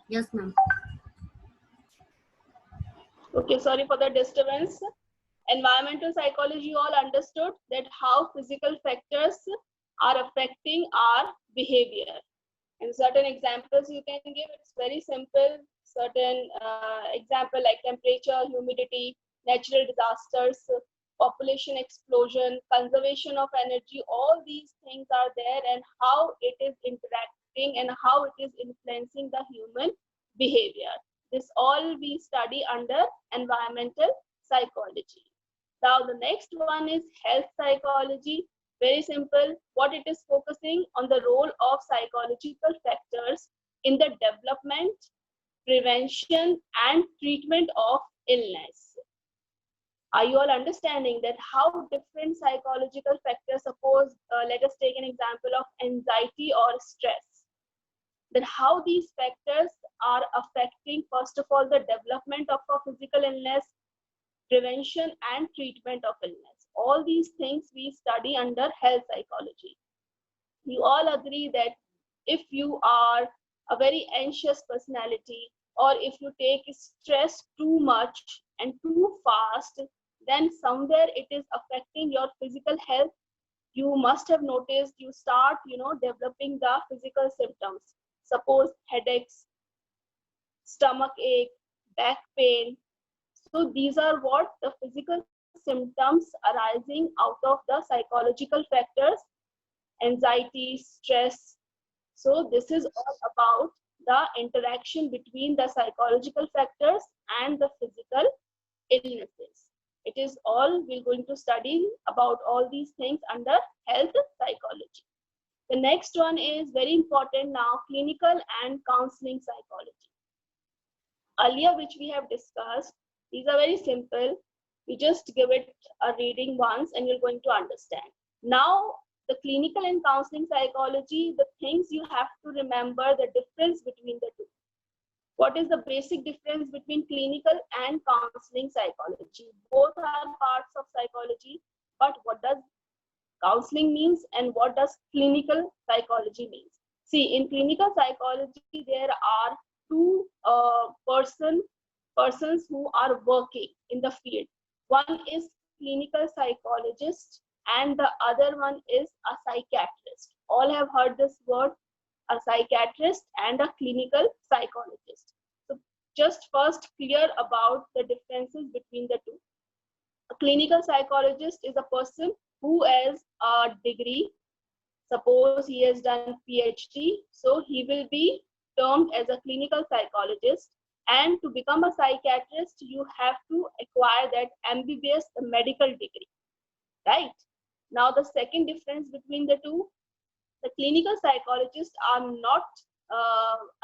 Yes, ma'am. Okay, sorry for the disturbance. Environmental psychology, you all understood that how physical factors are affecting our behavior. And certain examples you can give, it's very simple. Certain example like temperature, humidity, natural disasters, population explosion, conservation of energy, all these things are there, and how it is interacting and how it is influencing the human behavior. This all we study under environmental psychology. Now the next one is health psychology. Very simple. What it is focusing on the role of psychological factors in the development, prevention, and treatment of illness. Are you all understanding that how different psychological factors, suppose let us take an example of anxiety or stress, then how these factors are affecting, first of all, the development of a physical illness, prevention and treatment of illness. All these things we study under health psychology. You all agree that if you are a very anxious personality, or if you take stress too much and too fast, then somewhere it is affecting your physical health. You must have noticed you start, developing the physical symptoms. Suppose headaches, stomach ache, back pain. So these are what the physical symptoms arising out of the psychological factors, anxiety, stress. So this is all about the interaction between the psychological factors and the physical illnesses. It is all we're going to study about all these things under health psychology. The next one is very important now, clinical and counseling psychology. Earlier, which we have discussed, these are very simple. We just give it a reading once and you're going to understand. Now, the clinical and counseling psychology, the things you have to remember, the difference between the two. What is the basic difference between clinical and counseling psychology? Both are parts of psychology, but what does counseling means and what does clinical psychology means? See, in clinical psychology, there are two persons who are working in the field. One is clinical psychologist and the other one is a psychiatrist. All have heard this word, a psychiatrist and a clinical psychologist. So just first clear about the differences between the two. A clinical psychologist is a person who has a degree. Suppose he has done PhD, so he will be termed as a clinical psychologist. And to become a psychiatrist, you have to acquire that MBBS, the medical degree, right? Now, the second difference between the two, the clinical psychologists are not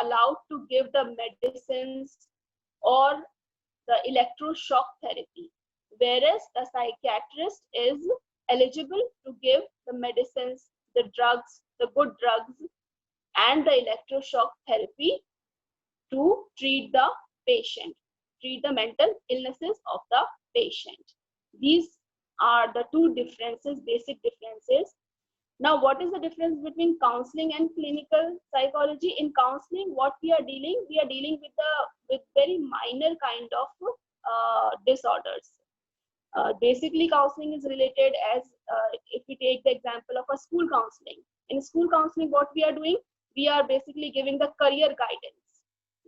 allowed to give the medicines or the electroshock therapy, whereas the psychiatrist is eligible to give the medicines, the drugs, the good drugs, and the electroshock therapy to treat the patient, treat the mental illnesses of the patient. These are the two differences, basic differences. Now, what is the difference between counseling and clinical psychology? In counseling, what we are dealing with very minor kind of disorders. Basically, counseling is related as if we take the example of a school counseling. In school counseling, what we are doing, we are basically giving the career guidance.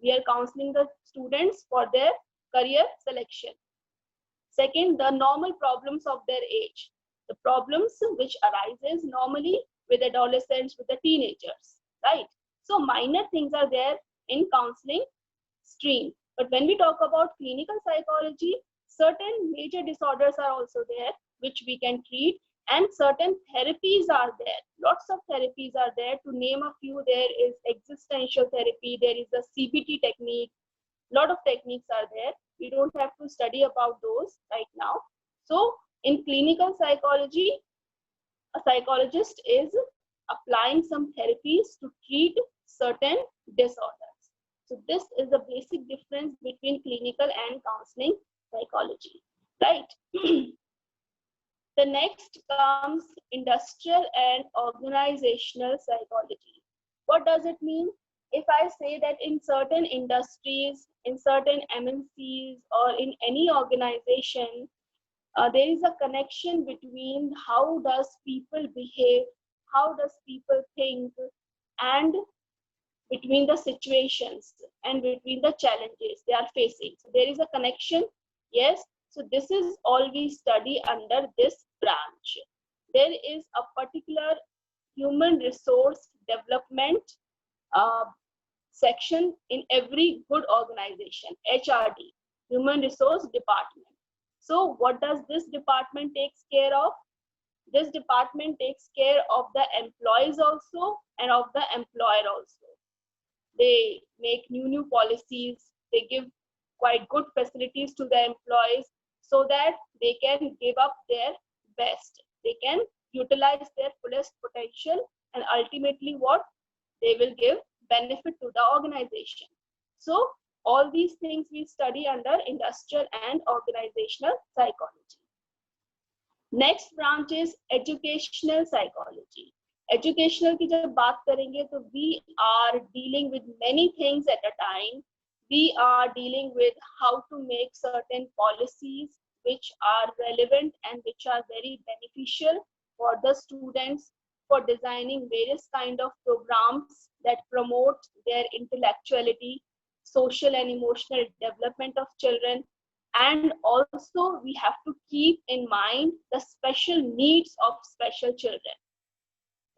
We are counseling the students for their career selection. Second, the normal problems of their age, the problems which arises normally with adolescents, with the teenagers, right? So minor things are there in counseling stream. But when we talk about clinical psychology, certain major disorders are also there which we can treat, and certain therapies are there. Lots of therapies are there. To name a few, there is existential therapy, there is a CBT technique, lot of techniques are there. We don't have to study about those right now. So in clinical psychology, a psychologist is applying some therapies to treat certain disorders. So this is the basic difference between clinical and counseling psychology, right? The next comes industrial and organizational psychology. What does it mean? if I say that in certain industries, in certain MNCs, or in any organization, there is a connection between how does people behave, how does people think, and between the situations and between the challenges they are facing. So there is a connection, yes. So this is all we study under this branch. There is a particular human resource development uh, section in every good organization, HRD, Human Resource Department. So what does this department takes care of? This department takes care of the employees also and of the employer also. They make new policies, they give quite good facilities to the employees so that they can give up their best, they can utilize their fullest potential, and ultimately what, they will give benefit to the organization. So all these things we study under industrial and organizational psychology. Next branch is educational psychology. Educational की जब बात करेंगे तो we are dealing with many things at a time. We are dealing with how to make certain policies which are relevant and which are very beneficial for the students, for designing various kind of programs that promote their intellectuality, social and emotional development of children. And also we have to keep in mind the special needs of special children,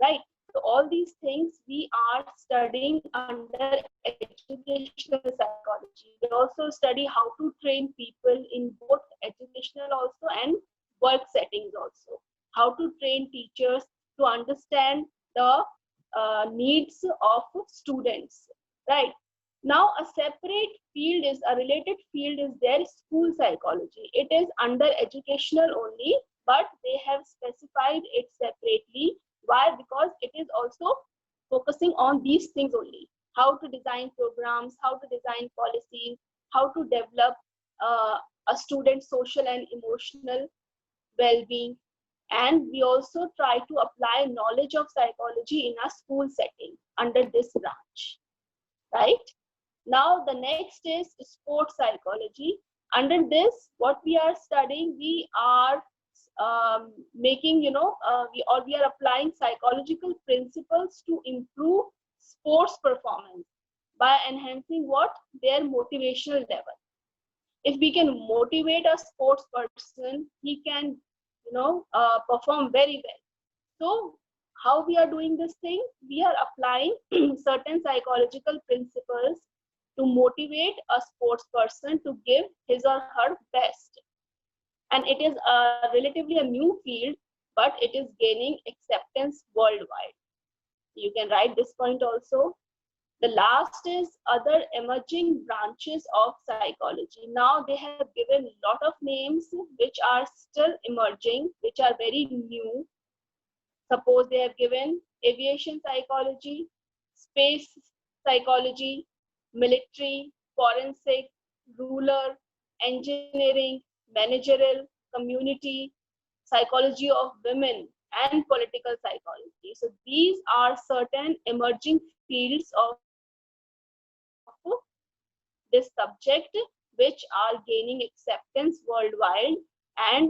right? So all these things we are studying under educational psychology. We also study how to train people in both educational also and work settings also. How to train teachers to understand the needs of students, right? Now a separate field is, a related field is there, school psychology. It is under educational only, but they have specified it separately. Why? Because it is also focusing on these things only. How to design programs, how to design policies, how to develop a student's social and emotional well-being. And we also try to apply knowledge of psychology in a school setting under this branch, right? Now the next is sports psychology. Under this, what we are studying, we are making, we are applying psychological principles to improve sports performance by enhancing what, their motivational level. If we can motivate a sports person, he can, perform very well. So how we are doing this thing? We are applying certain psychological principles to motivate a sports person to give his or her best. And it is relatively a new field, but it is gaining acceptance worldwide. You can write this point also. The last is other emerging branches of psychology. Now they have given a lot of names which are still emerging, which are very new. Suppose they have given aviation psychology, space psychology, military, forensic, rural, engineering, managerial, community, psychology of women, and political psychology. So these are certain emerging fields of this subject which are gaining acceptance worldwide, and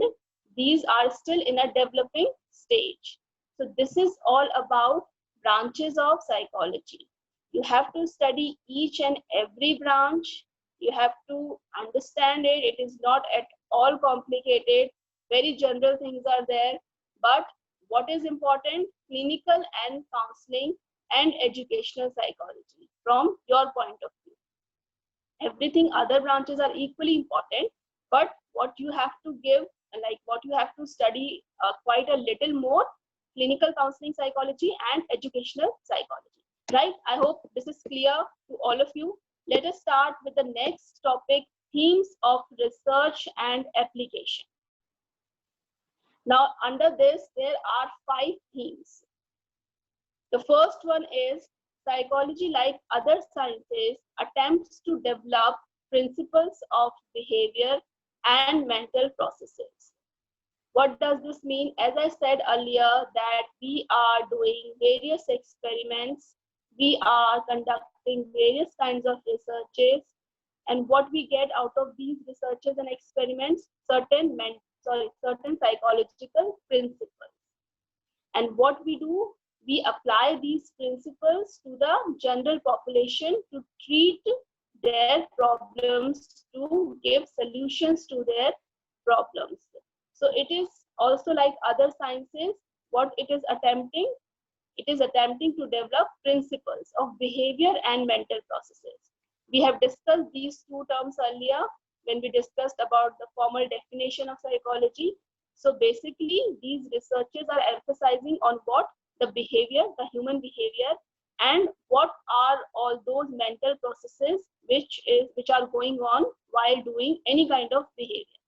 these are still in a developing stage. So this is all about branches of psychology. You have to study each and every branch. You have to understand it. It is not at all complicated. Very general things are there. But what is important? Clinical and counseling and educational psychology from your point of view. Everything other branches are equally important, but what you have to give, like what you have to study quite a little more, clinical counseling psychology and educational psychology, right? I hope this is clear to all of you. Let us start with the next topic, themes of research and application. Now under this there are 5 themes. The first one is psychology, like other sciences, attempts to develop principles of behavior and mental processes. What does this mean? As I said earlier, that we are doing various experiments, we are conducting conducting various kinds of researches, and what we get out of these researches and experiments, certain psychological principles. And what we do, we apply these principles to the general population to treat their problems, to give solutions to their problems. So it is also like other sciences, what it is attempting to develop principles of behavior and mental processes. We have discussed these two terms earlier when we discussed about the formal definition of psychology. So basically, these researches are emphasizing on what the behavior, the human behavior, and what are all those mental processes which are going on while doing any kind of behavior.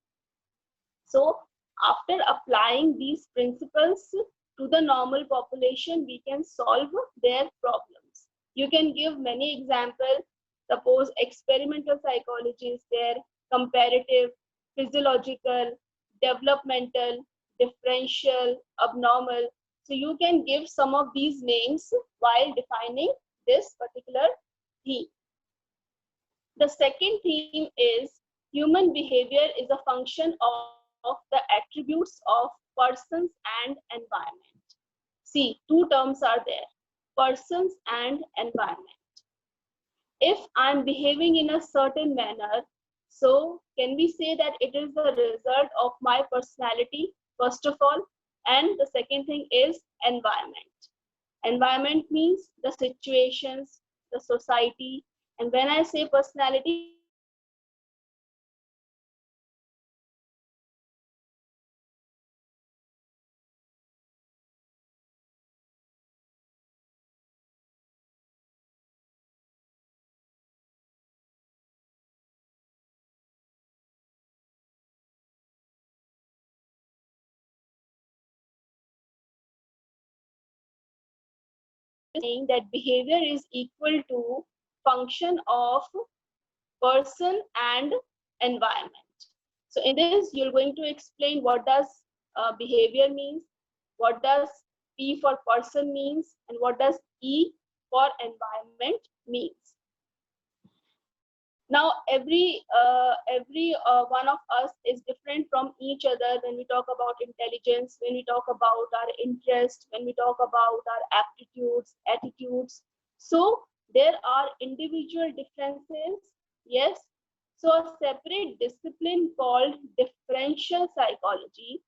So after applying these principles to the normal population, we can solve their problems. You can give many examples. Suppose experimental psychology is there, comparative, physiological, developmental, differential, abnormal. So you can give some of these names while defining this particular theme. The second theme is human behavior is a function of the attributes of persons and environment. See, two terms are there, persons and environment. If I'm behaving in a certain manner, so can we say that it is the result of my personality, first of all? And the second thing is environment. Environment means the situations, the society. And when I say personality, it is the characteristics of the person or the individual who behaves in that particular environment. Saying that behavior is equal to function of person and environment. So in this, you're going to explain what does behavior means, what does P for person means, and what does E for environment means. Now, every one of us is different from each other when we talk about intelligence, when we talk about our interest, when we talk about our aptitudes, attitudes. So there are individual differences, yes. So a separate discipline called differential psychology,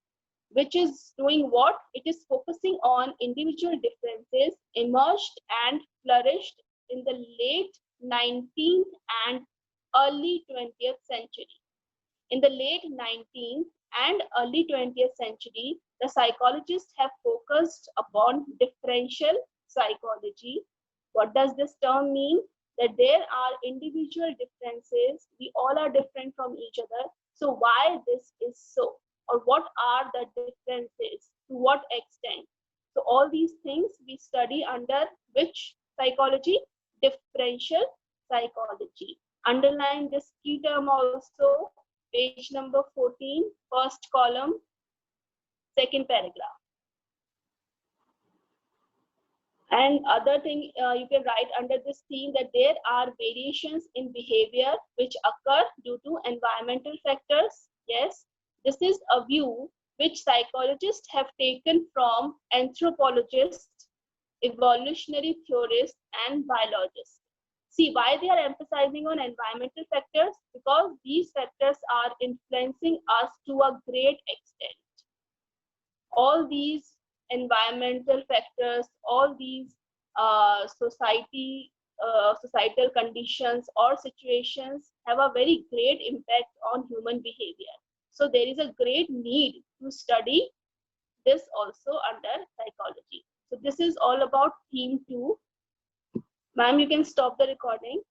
which is doing what? It is focusing on individual differences, emerged and flourished in the late 19th and early 20th century. In the late 19th and early 20th century, the psychologists have focused upon differential psychology. What does this term mean? That there are individual differences. We all are different from each other. So why this is so? Or what are the differences? To what extent? So all these things we study under which psychology? Differential psychology. Underline this key term also, page number 14, first column, second paragraph. And other thing you can write under this theme that there are variations in behavior which occur due to environmental factors. Yes, this is a view which psychologists have taken from anthropologists, evolutionary theorists, and biologists. See why they are emphasizing on environmental factors, because these factors are influencing us to a great extent. All these environmental factors, all these societal conditions or situations have a very great impact on human behavior. So there is a great need to study this also under psychology. So this is all about theme 2. Ma'am, you can stop the recording.